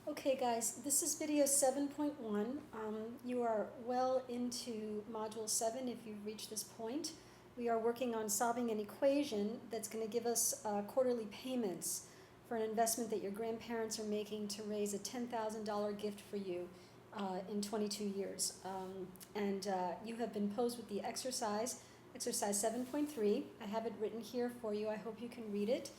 Okay guys, this is video 7.1. You are well into module 7 if you've reached this point. We are working on solving an equation that's going to give us quarterly payments for an investment that your grandparents are making to raise a $10,000 gift for you in 22 years. You have been posed with the exercise 7.3. I have it written here for you. I hope you can read it.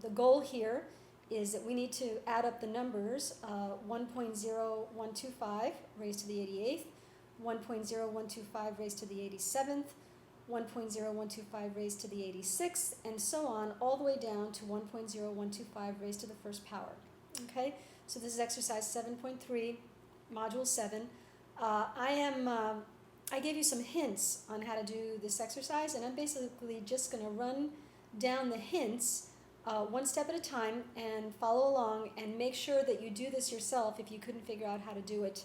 The goal here is that we need to add up the numbers 1.0125 raised to the 88th, 1.0125 raised to the 87th, 1.0125 raised to the 86th, and so on, all the way down to 1.0125 raised to the first power. Okay, so this is exercise 7.3, module 7. I gave you some hints on how to do this exercise, and I'm basically just going to run down the hints one step at a time and follow along and make sure that you do this yourself if you couldn't figure out how to do it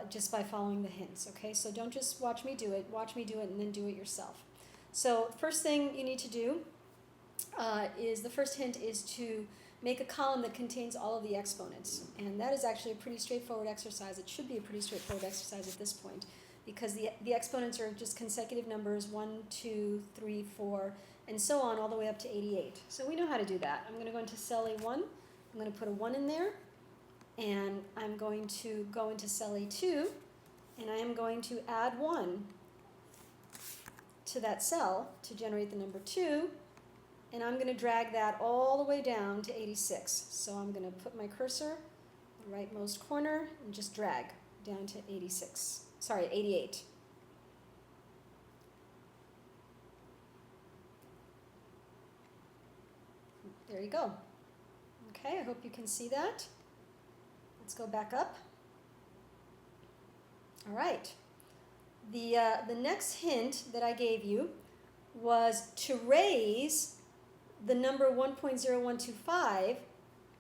just by following the hints. Okay, so don't just watch me do it and then do it yourself. So first thing you need to do is the first hint is to make a column that contains all of the exponents, and that is actually a pretty straightforward exercise. It should be a pretty straightforward exercise at this point because the exponents are just consecutive numbers 1, 2, 3, 4, and so on all the way up to 88. So we know how to do that. I'm going to go into cell A1. I'm going to put a 1 in there, and I'm going to go into cell A2, and I am going to add 1 to that cell to generate the number 2, and I'm going to drag that all the way down to 86. So I'm going to put my cursor in the rightmost corner and just drag down to 88. There you go. Okay, I hope you can see that. Let's go back up. All right. The next hint that I gave you was to raise the number 1.0125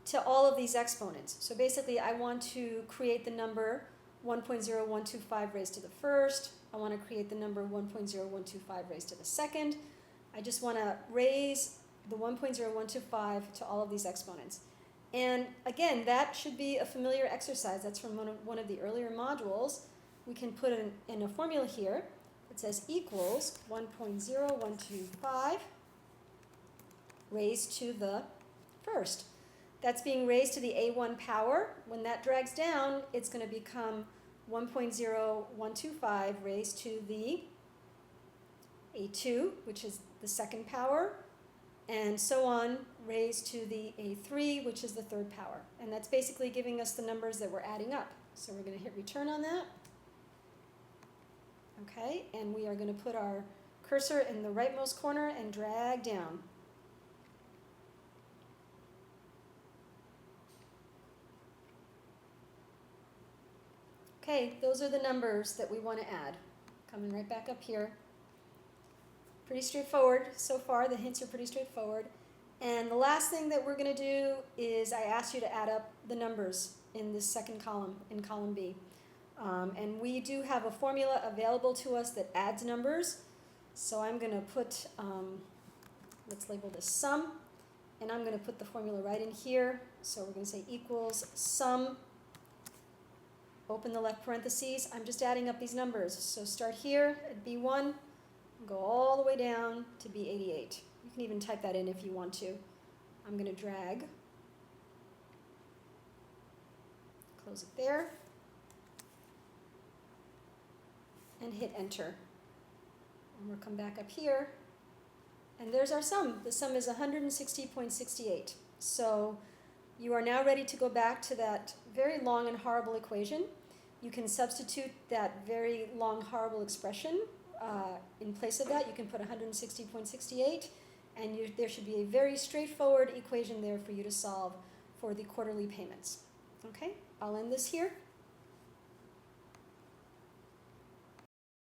to all of these exponents. So basically, I want to create the number 1.0125 raised to the first. I want to create the number 1.0125 raised to the second. I just want to raise the 1.0125 to all of these exponents. And again, that should be a familiar exercise. That's from one of the earlier modules. We can put in a formula here that says equals 1.0125 raised to the first. That's being raised to the A1 power. When that drags down, it's going to become 1.0125 raised to the A2, which is the second power, and so on, raised to the A3, which is the third power. And that's basically giving us the numbers that we're adding up. So we're going to hit return on that. Okay, and we are going to put our cursor in the rightmost corner and drag down. Okay, those are the numbers that we want to add. Coming right back up here. Pretty straightforward so far. The hints are pretty straightforward. And the last thing that we're going to do is I asked you to add up the numbers in this second column, in column B. And we do have a formula available to us that adds numbers. So I'm going to put, let's label this sum, and I'm going to put the formula right in here. So we're going to say equals sum, open the left parentheses. I'm just adding up these numbers. So start here at B1. Go all the way down to B88. You can even type that in if you want to. I'm going to drag, close it there, and hit enter. And we'll come back up here, and there's our sum. The sum is 160.68. So you are now ready to go back to that very long and horrible equation. You can substitute that very long, horrible expression in place of that. You can put 160.68, and there should be a very straightforward equation there for you to solve for the quarterly payments. Okay, I'll end this here.